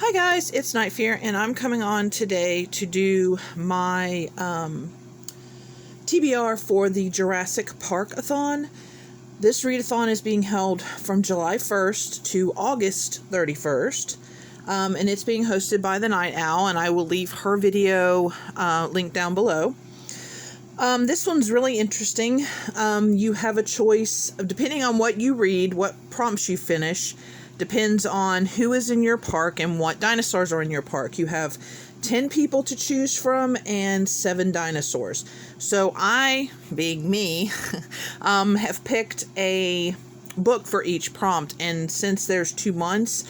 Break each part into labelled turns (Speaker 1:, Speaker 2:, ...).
Speaker 1: Hi guys, it's Night Fear, and I'm coming on today to do my TBR for the Jurassic Park Athon. This readathon is being held from July 1st to August 31st, and it's being hosted by the Night Owl, and I will leave her video linked down below. This one's really interesting. You have a choice, depending on what you read, what prompts you finish, depends on who is in your park and what dinosaurs are in your park. You have 10 people to choose from and 7 dinosaurs. So I, being me, have picked a book for each prompt, and since there's 2 months,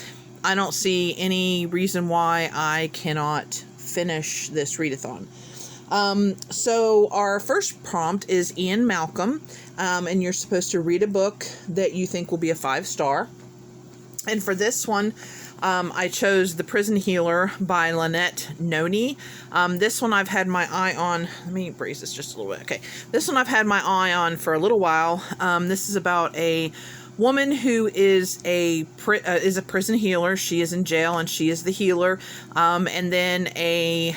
Speaker 1: I don't see any reason why I cannot finish this readathon. So our first prompt is Ian Malcolm, and you're supposed to read a book that you think will be a 5-star. And for this one, I chose The Prison Healer by Lynette Noni. This one I've had my eye on. Let me raise this just a little bit. Okay. This one I've had my eye on for a little while. This is about a woman who is a prison healer. She is in jail and she is the healer. And then a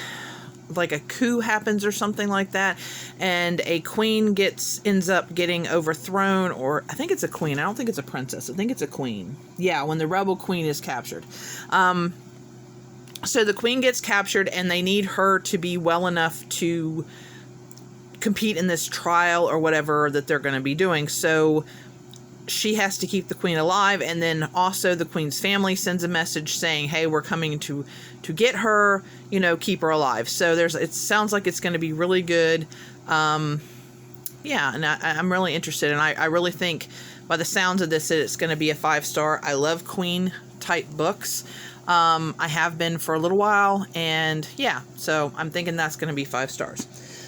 Speaker 1: coup happens or something like that, and a queen ends up getting overthrown, or I think it's a queen. I don't think it's a princess. I think it's a queen. Yeah, when the rebel queen is captured. So the queen gets captured, and they need her to be well enough to compete in this trial or whatever that they're going to be doing. So she has to keep the queen alive, and then also the queen's family sends a message saying, hey, we're coming to get her, keep her alive. So it sounds like it's going to be really good. Yeah, and I'm really interested, and I really think by the sounds of this that it's going to be a 5-star. I love queen type books. I have been for a little while, and yeah, so I'm thinking that's going to be 5 stars.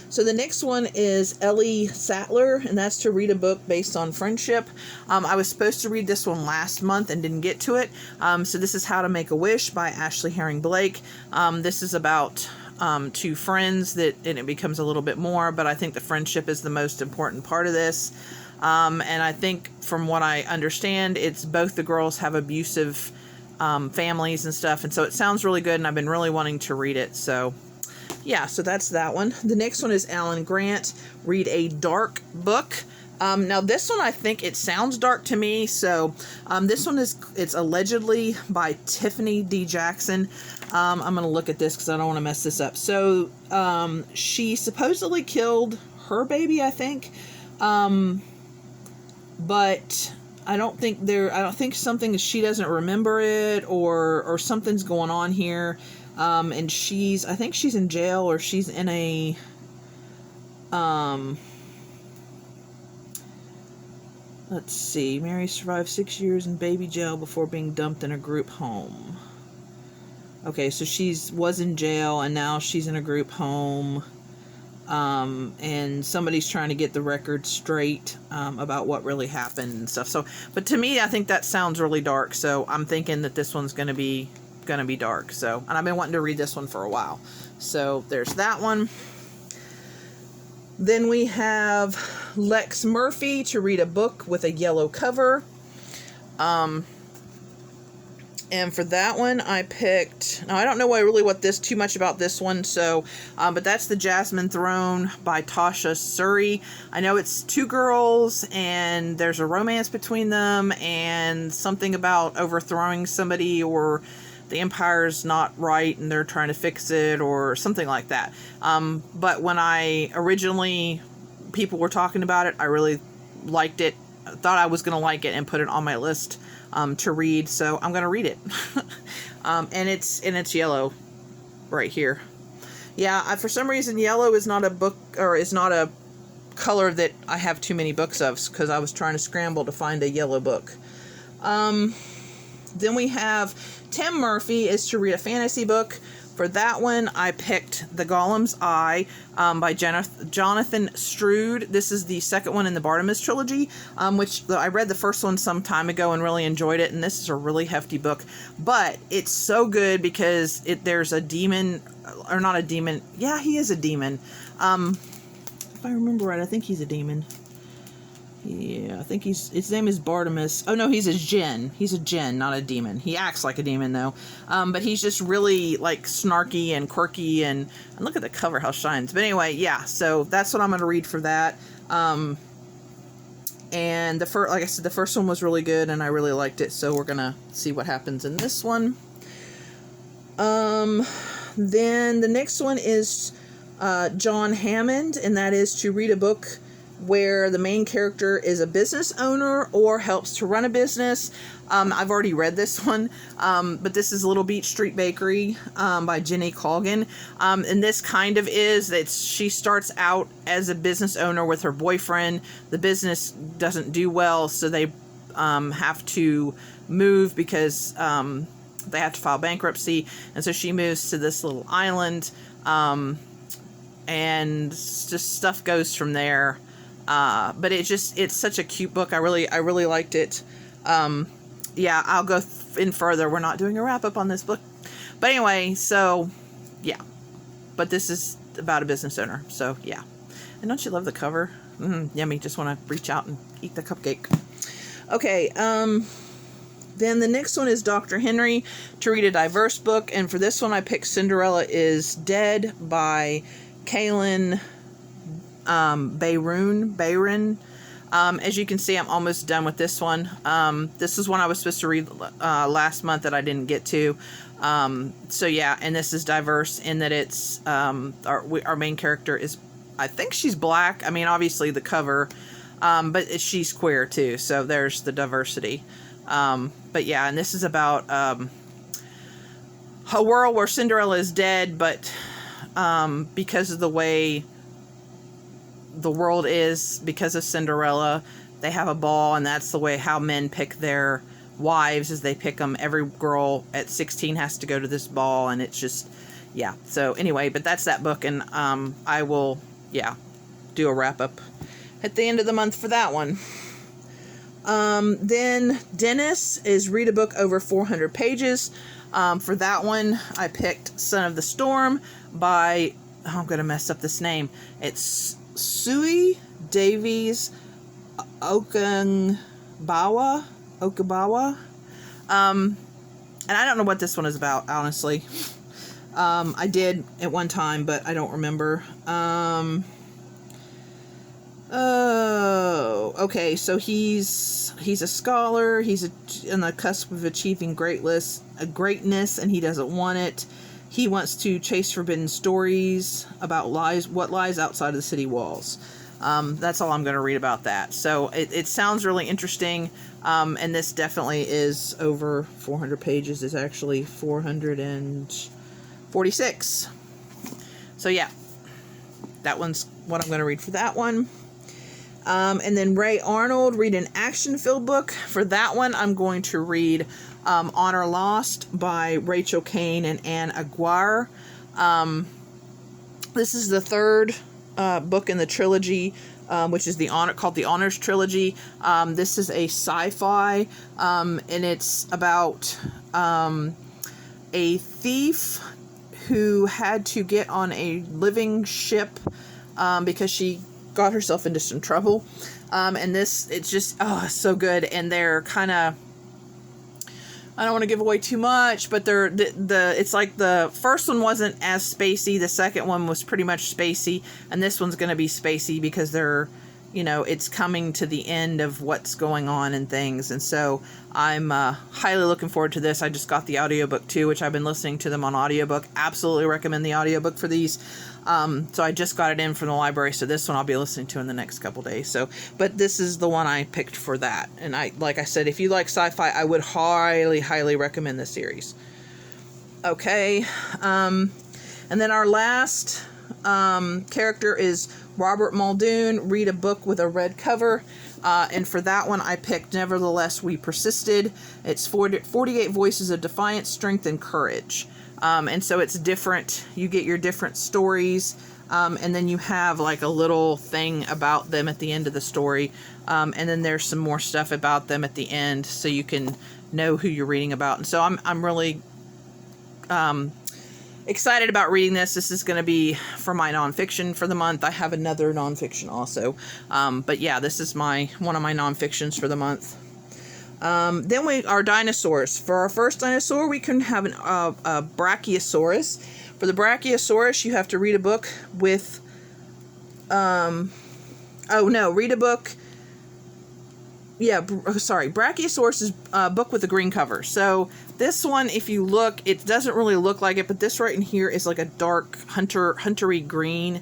Speaker 1: So the next one is Ellie Sattler, and that's to read a book based on friendship. I was supposed to read this one last month and didn't get to it. So this is How to Make a Wish by Ashley Herring Blake. This is about 2 friends, and it becomes a little bit more, but I think the friendship is the most important part of this. And I think from what I understand, it's both the girls have abusive families and stuff, and so it sounds really good, and I've been really wanting to read it, so yeah, so that's that one. The next one is Allan Grant, Read a Dark Book. Now this one, I think it sounds dark to me, so this one it's allegedly by Tiffany D. Jackson. I'm going to look at this because I don't want to mess this up. So she supposedly killed her baby, I think, but I don't think something, she doesn't remember it, or something's going on here. And I think she's in jail, or she's in a, let's see, Mary survived 6 years in baby jail before being dumped in a group home. Okay, so was in jail, and now she's in a group home, and somebody's trying to get the record straight, about what really happened and stuff. So, but to me, I think that sounds really dark, so I'm thinking that this one's going to be dark. So, and I've been wanting to read this one for a while. So there's that one. Then we have Lex Murphy, to read a book with a yellow cover. And for that one, I picked, now I don't know too much about this one, so, but that's The Jasmine Throne by Tasha Suri. I know it's 2 girls, and there's a romance between them, and something about overthrowing somebody, or the empire's not right and they're trying to fix it, or something like that. But when people were talking about it, I really liked it. I thought I was going to like it and put it on my list to read, so I'm going to read it. And it's yellow right here. Yeah, for some reason yellow is not a book, or is not a color that I have too many books of, because I was trying to scramble to find a yellow book. Then we have Tim Murphy, is to read a fantasy book. For that one, I picked The Golem's Eye by Jonathan Stroud. This is the second one in the Bartimaeus trilogy, which I read the first one some time ago and really enjoyed it, and this is a really hefty book. But it's so good because there's a demon, or not a demon. Yeah, he is a demon. If I remember right, I think he's a demon. Yeah, I think his name is Bartimus. Oh no, he's a djinn. He's a djinn, not a demon. He acts like a demon though. But he's just really like snarky and quirky, and look at the cover, how it shines. But anyway, yeah, so that's what I'm going to read for that. And like I said, the first one was really good and I really liked it, so we're going to see what happens in this one. Then the next one is John Hammond, and that is to read a book where the main character is a business owner or helps to run a business. I've already read this one, but this is Little Beach Street Bakery by Jenny Colgan. And this kind of is that she starts out as a business owner with her boyfriend. The business doesn't do well, so they have to move because they have to file bankruptcy. And so she moves to this little island, and just stuff goes from there. But it's such a cute book. I really liked it. Yeah, I'll go in further. We're not doing a wrap up on this book, but anyway, so yeah, but this is about a business owner. So yeah, and don't you love the cover? Yummy. Just want to reach out and eat the cupcake. Okay. Then the next one is Dr. Henry, to read a diverse book, and for this one I picked Cinderella is Dead by Kaylin Bayron. As you can see, I'm almost done with this one. This is one I was supposed to read last month that I didn't get to. So yeah, and this is diverse in that it's our main character is, I think she's black. I mean, obviously the cover, but she's queer too. So there's the diversity. But yeah, and this is about a world where Cinderella is dead, but because of the way the world is, because of Cinderella, they have a ball, and that's the way how men pick their wives, is they pick them. Every girl at 16 has to go to this ball, and it's just, yeah. So anyway, but that's that book, and I will, yeah, do a wrap up at the end of the month for that one. Then Dennis is read a book over 400 pages. For that one, I picked Son of the Storm by, oh, I'm going to mess up this name. It's Sui Davies Okabawa. And I don't know what this one is about, honestly. I did at one time, but I don't remember. Oh, okay. So he's a scholar. He's on the cusp of achieving greatness, and he doesn't want it. He wants to chase forbidden stories about what lies outside of the city walls. That's all I'm going to read about that. So it sounds really interesting. And this definitely is over 400 pages. It's actually 446. So yeah, that one's what I'm going to read for that one. And then Ray Arnold, read an action-filled book. For that one, I'm going to read Honor Lost by Rachel Kane and Anne Aguirre. This is the third book in the trilogy, which is called the Honors Trilogy. This is a sci-fi, and it's about a thief who had to get on a living ship because she got herself into some trouble. And it's just, so good. And they're kind of, I don't want to give away too much, but it's like the first one wasn't as spacey. The second one was pretty much spacey, and this one's going to be spacey because it's coming to the end of what's going on and things. And so I'm highly looking forward to this. I just got the audiobook too, which I've been listening to them on audiobook. Absolutely recommend the audiobook for these. So I just got it in from the library, so this one I'll be listening to in the next couple days. So, but this is the one I picked for that. And like I said, if you like sci-fi, I would highly, highly recommend this series. Okay. And then our last character is Robert Muldoon, read a book with a red cover. And for that one, I picked Nevertheless We Persisted. It's 48 voices of defiance, strength, and courage. And so it's different. You get your different stories, and then you have like a little thing about them at the end of the story. And then there's some more stuff about them at the end, so you can know who you're reading about. And so I'm really excited about reading this. This is going to be for my nonfiction for the month. I have another nonfiction also. But yeah, this is one of my nonfictions for the month. Then our dinosaurs. For our first dinosaur, we can have a Brachiosaurus. For the Brachiosaurus, you have to read a book with... read a book... Yeah, sorry. Brachiosaurus is a book with a green cover. So this one, if you look, it doesn't really look like it, but this right in here is like a dark huntery green.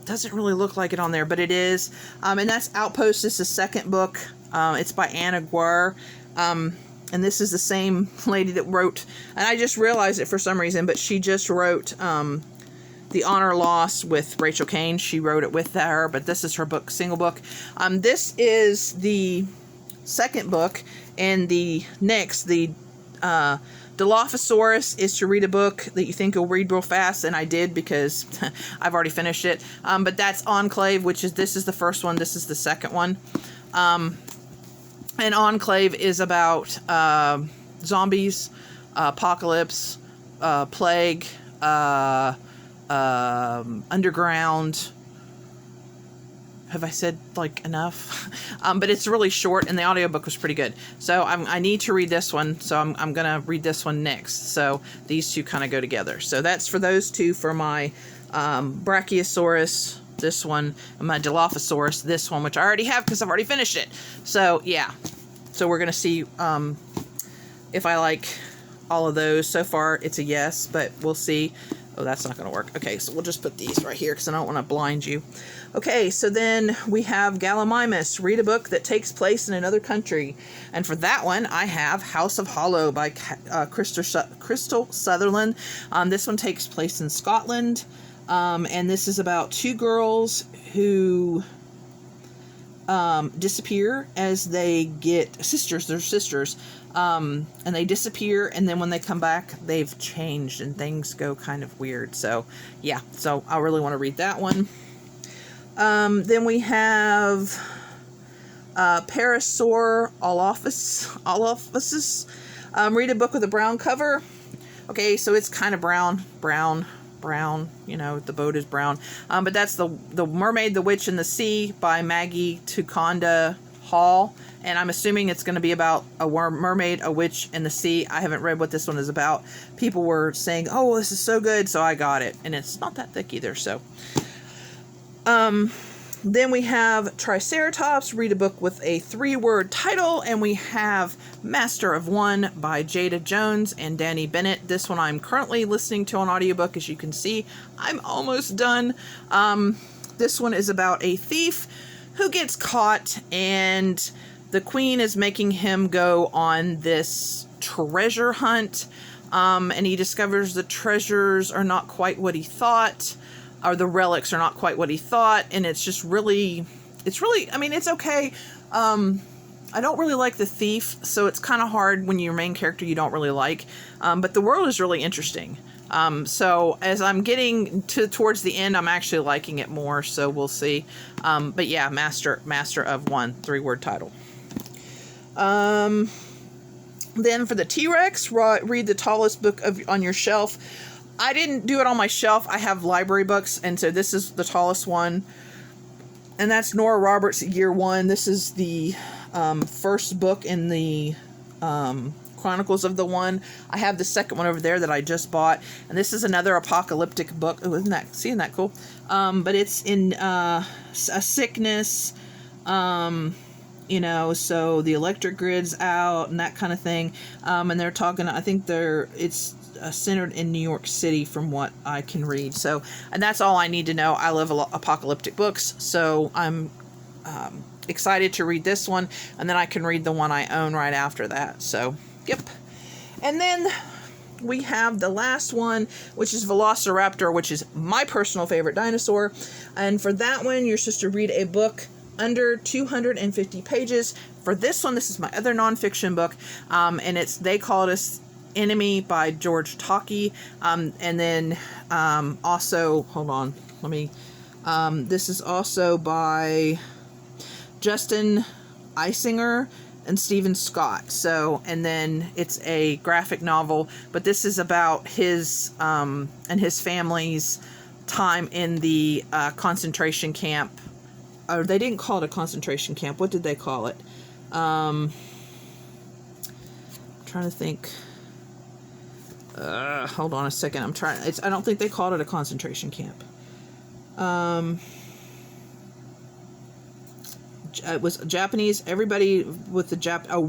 Speaker 1: Doesn't really look like it on there, but it is. And that's Outpost. This is the second book. It's by Anna Guar. And this is the same lady that wrote, and I just realized it for some reason, but she just wrote The Honor Loss with Rachel Kane. She wrote it with her, but this is her book, single book. This is the second book, and the Dilophosaurus is to read a book that you think you'll read real fast, and I did because I've already finished it. But that's Enclave, this is the first one, this is the second one. And Enclave is about zombies, apocalypse, plague, underground. Have I said like enough? But it's really short, and the audiobook was pretty good. So I need to read this one, so I'm going to read this one next. So these two kind of go together. So that's for those two, for my Brachiosaurus, this one, and my Dilophosaurus, this one, which I already have because I've already finished it. So yeah, so we're going to see if I like all of those. So far it's a yes, but we'll see. Oh, that's not going to work. Okay, so we'll just put these right here because I don't want to blind you. Okay, so then we have Gallimimus. Read a book that takes place in another country. And for that one, I have House of Hollow by Crystal Sutherland. This one takes place in Scotland. And this is about two girls who disappear as they get sisters. They're sisters. And they disappear, and then when they come back, they've changed, and things go kind of weird. So, yeah. So, I really want to read that one. Then we have Parasaurolophus. Read a book with a brown cover. Okay, so it's kind of brown, you know, the boat is brown. But that's the Mermaid, the Witch, and the Sea by Maggie Tukonda Hall. And I'm assuming it's going to be about a mermaid, a witch, and the sea. I haven't read what this one is about. People were saying, oh, this is so good, so I got it. And it's not that thick either, so. Then we have Triceratops. Read a book with a 3-word title. And we have Master of One by Jada Jones and Danny Bennett. This one I'm currently listening to on audiobook. As you can see, I'm almost done. This one is about a thief who gets caught, and the queen is making him go on this treasure hunt, and he discovers the treasures are not quite what he thought, or the relics are not quite what he thought, and it's really, I mean, it's okay. I don't really like the thief, so it's kind of hard when your main character you don't really like, but the world is really interesting. So as I'm getting towards the end, I'm actually liking it more, so we'll see. But yeah, Master of One, 3-word title. Then for the TRex, read the tallest book on your shelf. I didn't do it on my shelf. I have library books, and so this is the tallest one. And that's Nora Roberts' Year One. This is the first book in the Chronicles of the One. I have the second one over there that I just bought, and this is another apocalyptic book. Oh, isn't that cool? But it's in a sickness, you know, so the electric grid's out and that kind of thing. And they're talking, I think it's centered in New York City from what I can read. So, and that's all I need to know. I love apocalyptic books, so I'm excited to read this one, and then I can read the one I own right after that. So, yep. And then we have the last one, which is Velociraptor, which is my personal favorite dinosaur. And for that one, you're supposed to read a book under 250 pages. For this one, this is my other nonfiction book, and They Called Us Enemy by George Takei. And then also, hold on, this is also by Justin Eisinger, and Stephen Scott. So, and then it's a graphic novel, but this is about his and his family's time in the concentration camp. Or they didn't call it a concentration camp. What did they call it? I'm trying to think. Hold on a second. I don't think they called it a concentration camp. It was Japanese. Everybody with the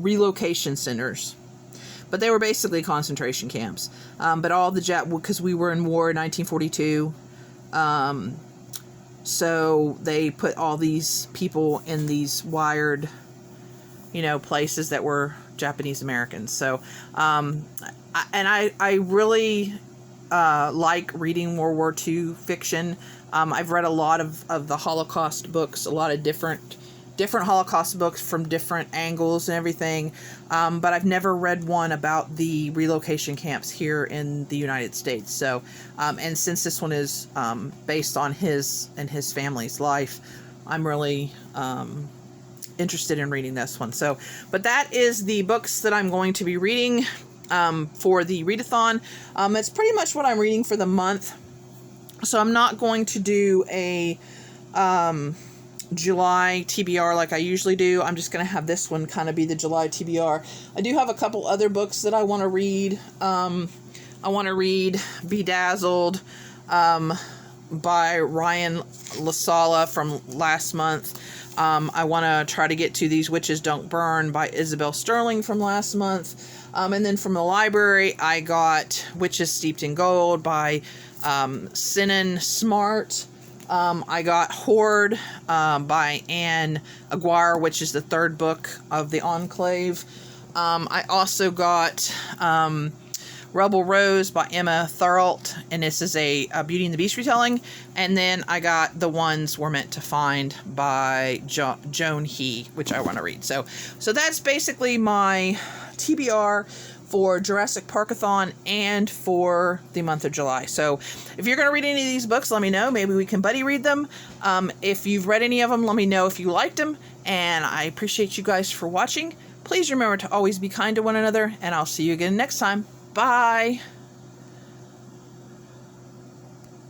Speaker 1: relocation centers, but they were basically concentration camps. But all the because we were in war in 1942. So they put all these people in these wired, places that were Japanese Americans. So, I really like reading World War II fiction. I've read a lot of the Holocaust books, a lot of different Holocaust books from different angles and everything. But I've never read one about the relocation camps here in the United States. So, and since this one is based on his and his family's life, I'm really interested in reading this one. So, but that is the books that I'm going to be reading for the readathon. It's pretty much what I'm reading for the month. So I'm not going to do a July TBR like I usually do. I'm just going to have this one kind of be the July TBR. I do have a couple other books that I want to read. I want to read Bedazzled by Ryan LaSala from last month. I want to try to get to These Witches Don't Burn by Isabel Sterling from last month. And then from the library, I got Witches Steeped in Gold by Sinan Smart. I got Horde by Anne Aguirre, which is the third book of the Enclave. I also got Rebel Rose by Emma Thurlt, and this is a Beauty and the Beast retelling. And then I got The Ones We're Meant to Find by Joan He, which I want to read. So that's basically my TBR for Jurassic Parkathon and for the month of July. So if you're going to read any of these books, let me know. Maybe we can buddy read them. If you've read any of them, let me know if you liked them. And I appreciate you guys for watching. Please remember to always be kind to one another, and I'll see you again next time. Bye!